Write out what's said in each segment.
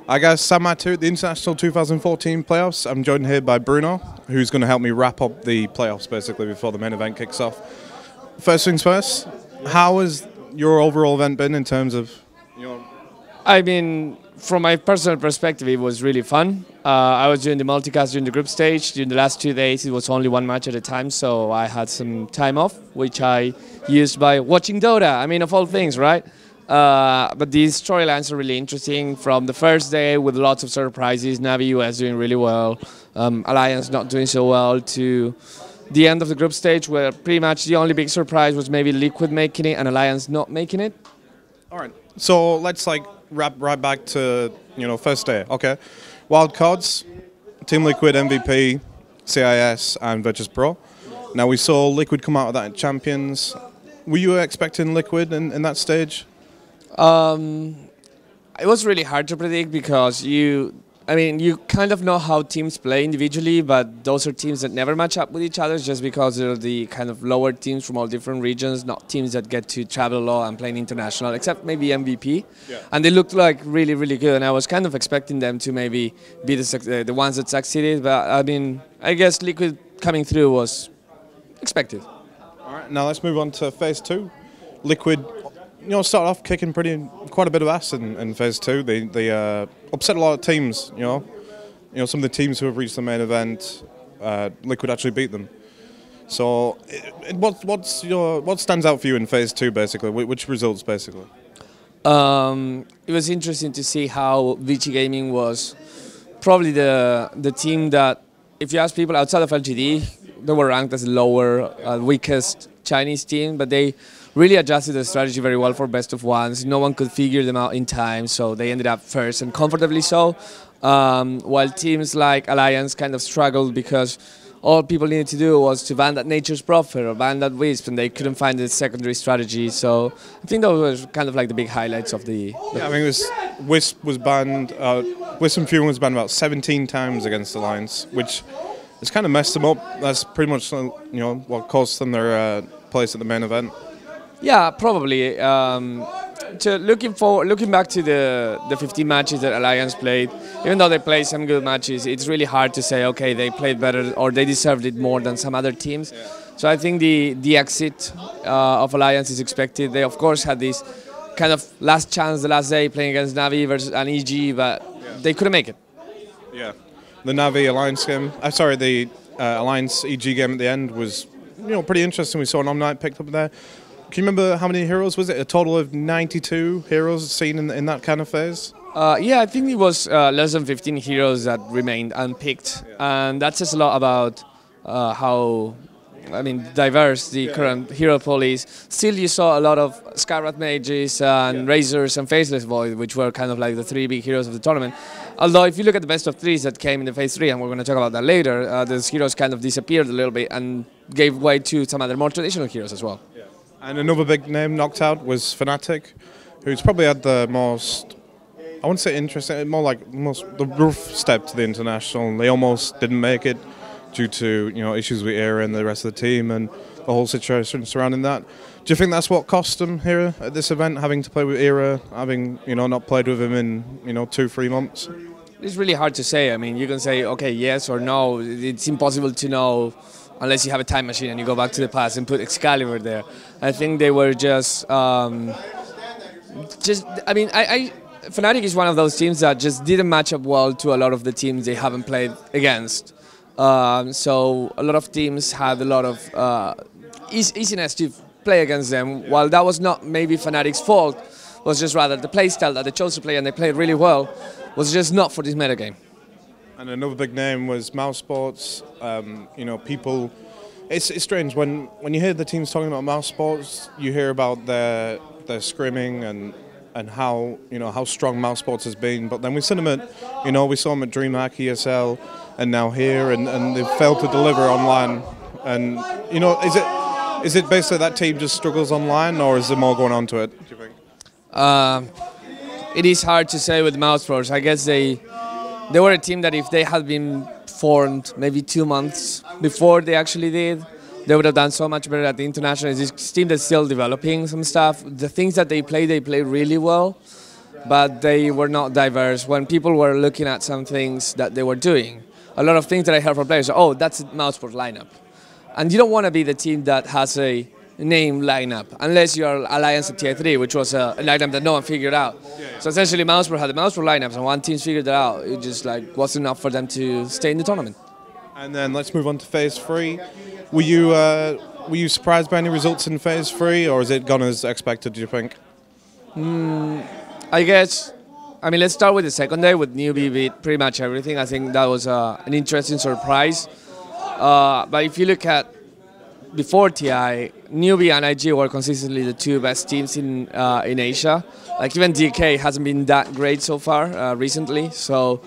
I guess Cyborgmatt 2 at the International 2014 playoffs. I'm joined here by Bruno, who's going to help me wrap up the playoffs basically before the main event kicks off. First things first, how has your overall event been in terms of, I mean, from my personal perspective, it was really fun. I was doing the multicast during the group stage. During the last 2 days, it was only one match at a time, so I had some time off, which I used by watching Dota. I mean, of all things, right? But these storylines are really interesting. From the first day with lots of surprises, Navi US doing really well, Alliance not doing so well, to the end of the group stage where pretty much the only big surprise was maybe Liquid making it and Alliance not making it. All right, so let's wrap right back to first day. Okay, wild cards, Team Liquid MVP, CIS and Virtus Pro. Now we saw Liquid come out of that in Champions. Were you expecting Liquid in that stage? It was really hard to predict because you kind of know how teams play individually, but those are teams that never match up with each other just because they're the kind of lower teams from all different regions, not teams that get to travel a lot and play international, except maybe MVP. Yeah. And they looked like really, really good, and I was kind of expecting them to maybe be the ones that succeeded, but I mean, I guess Liquid coming through was expected. All right, now let's move on to Phase 2. Liquid started off kicking quite a bit of ass in Phase 2. They upset a lot of teams. Some of the teams who have reached the main event, Liquid actually beat them. So, what stands out for you in Phase 2 basically? Which results basically? It was interesting to see how VG Gaming was probably the team that, if you ask people outside of LGD, they were ranked as the lower, weakest Chinese team, but they really adjusted the strategy very well for best of ones. No one could figure them out in time, so they ended up first and comfortably so. While teams like Alliance kind of struggled because all people needed to do was to ban that Nature's Prophet or ban that Wisp, and they couldn't find the secondary strategy. So I think those were kind of like the big highlights of the. Yeah, I mean, Wisp was banned. Wisp and Fume was banned about 17 times against Alliance, which has kind of messed them up. That's pretty much what cost them their place at the main event. Yeah, probably. Looking back to the 15 matches that Alliance played, even though they played some good matches, it's really hard to say, okay, they played better or they deserved it more than some other teams. Yeah. So I think the exit of Alliance is expected. They, of course, had this kind of last chance the last day playing against Navi versus an EG, but they couldn't make it. Yeah, the Navi Alliance game, the Alliance EG game at the end was pretty interesting. We saw an Omnight picked up there. Can you remember how many heroes was it? A total of 92 heroes seen in that kind of phase? Yeah, I think it was less than 15 heroes that remained unpicked, and that says a lot about how, diverse the current hero pool is. Still, you saw a lot of Skyrat Mages and Razors and Faceless Void, which were kind of like the three big heroes of the tournament. Although, if you look at the best of threes that came in the Phase 3, and we're going to talk about that later, those heroes kind of disappeared a little bit and gave way to some other more traditional heroes as well. Yeah. And another big name knocked out was Fnatic, who's probably had the most, I wouldn't say interesting, more like the rough step to the international. They almost didn't make it due to issues with Era and the rest of the team and the whole situation surrounding that. Do you think that's what cost them here at this event, having to play with Era, having not played with him in 2-3 months? It's really hard to say. I mean, you can say okay, yes or no. It's impossible to know unless you have a time machine and you go back to the past and put Excalibur there. I think they were Fnatic is one of those teams that just didn't match up well to a lot of the teams they haven't played against. So a lot of teams had a lot of easiness to play against them, while that was not maybe Fnatic's fault, was just rather the playstyle that they chose to play, and they played really well, was just not for this metagame. And another big name was Mouse Sports. People. It's strange when you hear the teams talking about Mouse Sports. You hear about their scrimming and how how strong Mouse Sports has been. But then we saw them at we saw them at DreamHack, ESL, and now here, and they've failed to deliver online. And is it basically that team just struggles online, or is there more going on to it? Do you think? It is hard to say with Mouse Sports. I guess they were a team that if they had been formed maybe 2 months before they actually did, they would have done so much better at the international. It's this team that's still developing some stuff. The things that they play really well. but they were not diverse. When people were looking at some things that they were doing, a lot of things that I heard from players, oh, that's a Mouseport lineup. And you don't want to be the team that has a name lineup, unless you're Alliance at TI4, which was an lineup that no one figured out. So essentially Mouseport had the Mouseport lineups, and one team figured it out. It just like wasn't enough for them to stay in the tournament. And then let's move on to phase 3. Were you surprised by any results in phase 3, or has it gone as expected, do you think? I guess, I mean, let's start with the second day with Newbie beat pretty much everything. I think that was an interesting surprise. But if you look at before TI, Newbie and IG were consistently the two best teams in Asia. Like even DK hasn't been that great so far recently. So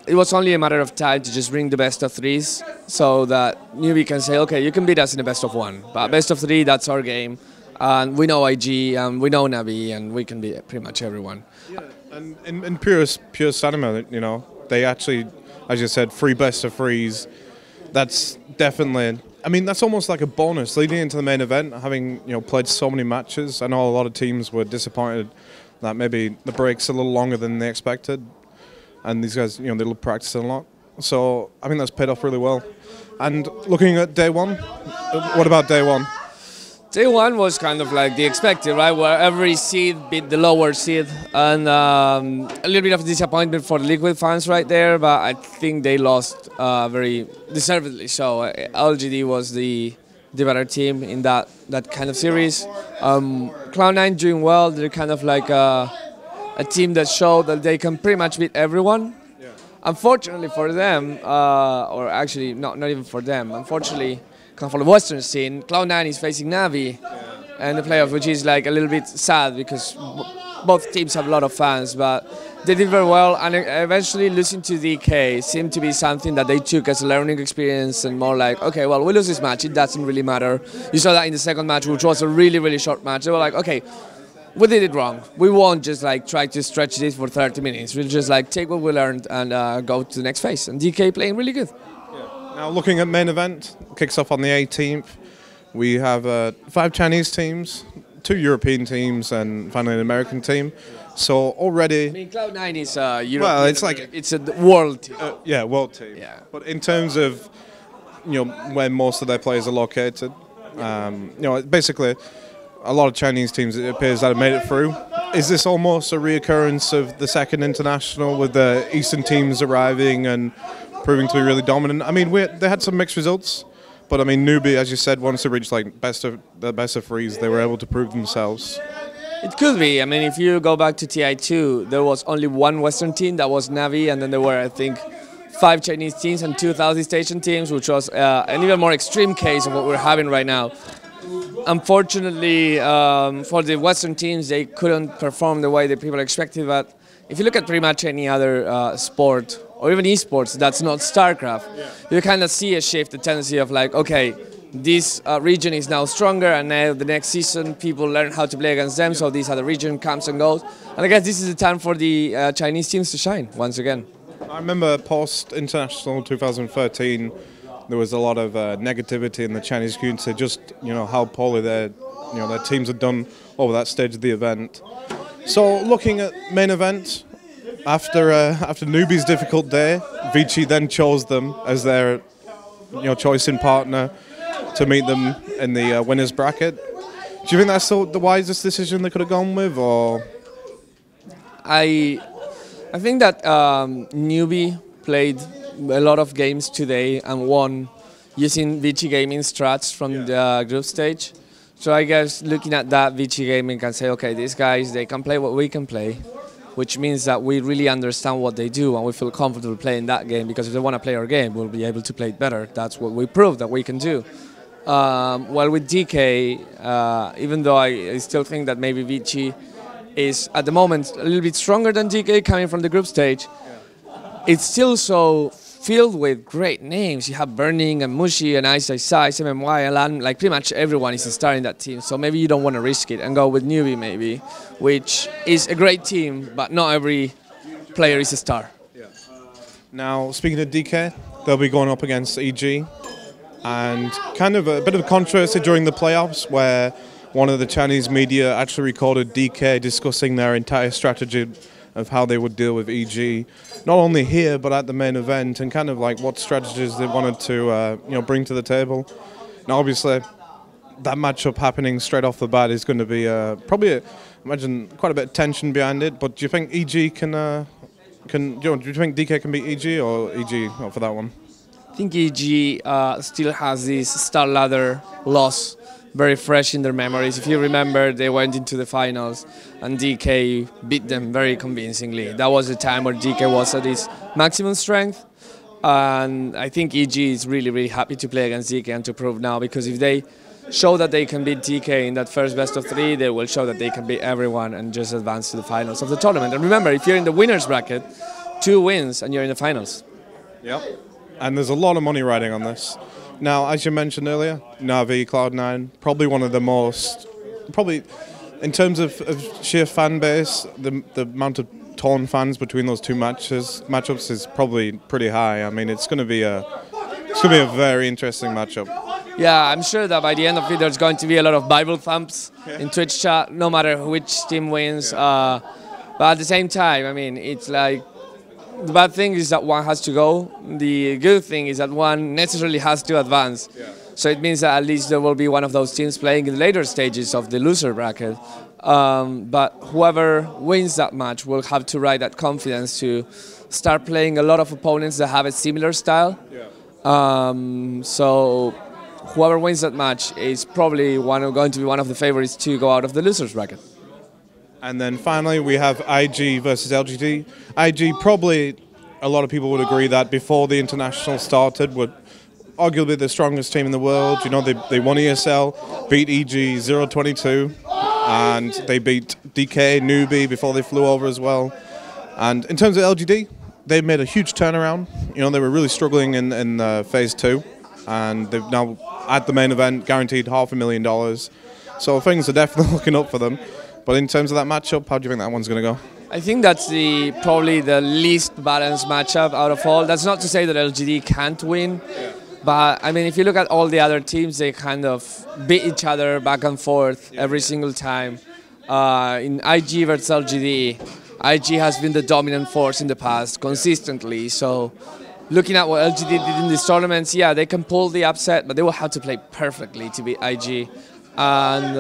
it was only a matter of time to just bring the best of threes so that Newbie can say, okay, you can beat us in the best of one. But best of three, that's our game. And we know IG, and we know Navi, and we can beat pretty much everyone. Yeah, and in pure cinema, you know, they actually, as you said, 3 best of threes. That's definitely, I mean, that's almost like a bonus leading into the main event, having, you know, played so many matches. I know a lot of teams were disappointed that maybe the break's a little longer than they expected. And these guys, you know, they'll practice a lot. So I think that's paid off really well. And looking at day 1, what about day 1? Day 1 was kind of like the expected, right? Where every seed beat the lower seed, and a little bit of disappointment for the Liquid fans right there. But I think they lost very deservedly. So LGD was the better team in that kind of series. Cloud9 doing well. They're kind of like a team that showed that they can pretty much beat everyone. Yeah. Unfortunately for them, or actually not even for them, unfortunately, for the Western scene, Cloud9 is facing Navi in the playoffs, which is like a little bit sad because both teams have a lot of fans, but they did very well, and eventually losing to DK seemed to be something that they took as a learning experience and more like, okay, well, we lose this match, it doesn't really matter. You saw that in the second match, which was a really, really short match. They were like, okay, we did it wrong. We won't just like try to stretch this for 30 minutes. We'll just like take what we learned and go to the next phase. And DK playing really good. Now looking at main event, kicks off on the 18th. We have 5 Chinese teams, 2 European teams, and finally an American team. So already, I mean, Cloud9 is European. Well, it's like it's a world team. Yeah, world team. Yeah. But in terms of, you know, where most of their players are located, you know, basically a lot of Chinese teams, it appears, that have made it through. Is this almost a reoccurrence of the second international with the Eastern teams arriving and proving to be really dominant? I mean, they had some mixed results, but I mean, Newbie, as you said, once they reached like the best of threes, they were able to prove themselves. It could be. I mean, if you go back to TI2, there was only one Western team, that was Navi, and then there were, I think, 5 Chinese teams and 2 Southeast Asian teams, which was an even more extreme case of what we're having right now. Unfortunately, for the Western teams, they couldn't perform the way that people expected. But if you look at pretty much any other sport, or even esports, that's not StarCraft, you kind of see a shift, a tendency of like, okay, this region is now stronger, and now the next season people learn how to play against them, so this other region comes and goes. And I guess this is the time for the Chinese teams to shine once again. I remember post-international 2013, there was a lot of negativity in the Chinese community, just, you know, how poorly their teams had done over that stage of the event. So looking at main event, after Newbie's difficult day, Vici then chose them as their, you know, choice in partner to meet them in the winners bracket. Do you think that's the wisest decision they could have gone with, or? I think that Newbie played a lot of games today and won using Vici Gaming strats from the group stage. So I guess looking at that, Vici Gaming can say, okay, these guys, they can play what we can play, which means that we really understand what they do and we feel comfortable playing that game, because if they want to play our game, we'll be able to play it better. That's what we proved that we can do. While with DK, even though I still think that maybe Vici is at the moment a little bit stronger than DK coming from the group stage, it's still so filled with great names. You have Burning and Mushi and Ice MMY, Alan, like pretty much everyone is starting that team. So maybe you don't want to risk it and go with Newbie maybe, which is a great team, but not every player is a star. Yeah. Now, speaking of DK, they'll be going up against EG, and kind of a bit of a controversy during the playoffs where one of the Chinese media actually recorded DK discussing their entire strategy of how they would deal with EG, not only here but at the main event, and kind of like what strategies they wanted to bring to the table. Now, obviously, that matchup happening straight off the bat is going to be probably, imagine, quite a bit of tension behind it. But do you think EG do you think DK can beat EG or EG not for that one? I think EG still has this Star Ladder loss very fresh in their memories. If you remember, they went into the finals and DK beat them very convincingly. That was a time where DK was at his maximum strength. And I think EG is really, really happy to play against DK and to prove now, because if they show that they can beat DK in that first best of 3, they will show that they can beat everyone and just advance to the finals of the tournament. And remember, if you're in the winner's bracket, 2 wins and you're in the finals. Yep. And there's a lot of money riding on this. Now, as you mentioned earlier, Na'Vi, Cloud9, probably one of the most, probably in terms of sheer fan base, the amount of torn fans between those two matchups is probably pretty high. I mean, it's going to be a very interesting matchup. Yeah, I'm sure that by the end of it, there's going to be a lot of Bible thumps in Twitch chat, no matter which team wins. But at the same time, I mean, it's like, the bad thing is that one has to go. The good thing is that one necessarily has to advance. Yeah. So it means that at least there will be one of those teams playing in the later stages of the loser bracket. But whoever wins that match will have to ride that confidence to start playing a lot of opponents that have a similar style. Yeah. So whoever wins that match is probably going to be one of the favorites to go out of the losers bracket. And then finally, we have IG versus LGD. IG, probably a lot of people would agree that before the international started, were arguably the strongest team in the world. You know, they won ESL, beat EG 0-22, and they beat DK, Newbie before they flew over as well. And in terms of LGD, they've made a huge turnaround. You know, they were really struggling in phase 2, and they've now, at the main event, guaranteed $500,000. So things are definitely looking up for them. But in terms of that matchup, how do you think that one's going to go? I think that's probably the least balanced matchup out of all. That's not to say that LGD can't win, but I mean, if you look at all the other teams, they kind of beat each other back and forth every single time. In IG versus LGD, IG has been the dominant force in the past consistently. So looking at what LGD did in these tournaments, yeah, they can pull the upset, but they will have to play perfectly to beat IG. And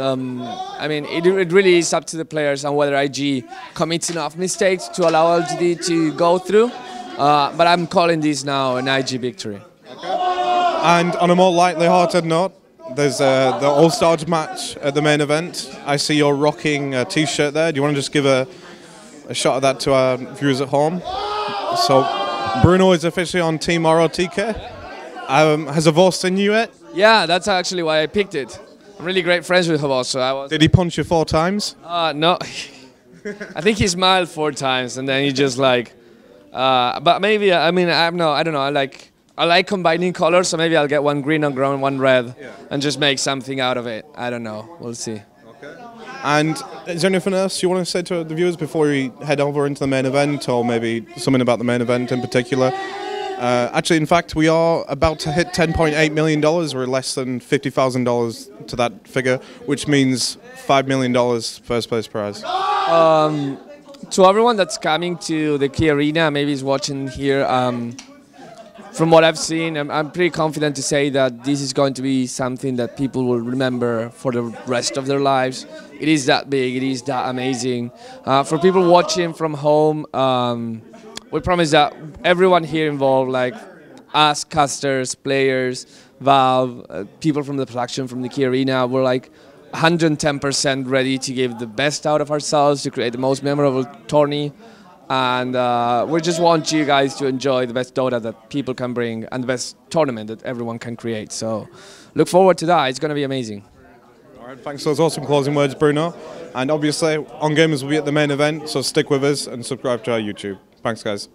I mean, it really is up to the players on whether IG commits enough mistakes to allow LGD to go through. But I'm calling this now an IG victory. Okay. And on a more lightly-hearted note, there's the All-Stars match at the main event. I see you're rocking a T-shirt there. Do you want to just give a shot of that to our viewers at home? So Bruno is officially on Team ROTK. Has Avos seen you yet? Yeah, that's actually why I picked it. I'm really great friends with Avos, so I was. Did he punch you 4 times? No. I think he smiled 4 times, and then he just like. But maybe I mean I don't know. I like combining colors, so maybe I'll get one green and one red, and just make something out of it. I don't know. We'll see. Okay. And is there anything else you want to say to the viewers before we head over into the main event, or maybe something about the main event in particular? Actually, in fact, we are about to hit $10.8 million. We're less than $50,000 to that figure, which means $5 million first place prize. To everyone that's coming to the key arena, maybe is watching here, from what I've seen, I'm pretty confident to say that this is going to be something that people will remember for the rest of their lives. It is that big, it is that amazing. For people watching from home, we promise that everyone here involved, like us, casters, players, Valve, people from the production, from the key arena, we're like 110% ready to give the best out of ourselves to create the most memorable tourney. And we just want you guys to enjoy the best Dota that people can bring and the best tournament that everyone can create. So look forward to that. It's going to be amazing. All right, thanks for those awesome closing words, Bruno. And obviously, On Gamers will be at the main event, so stick with us and subscribe to our YouTube. Thanks, guys.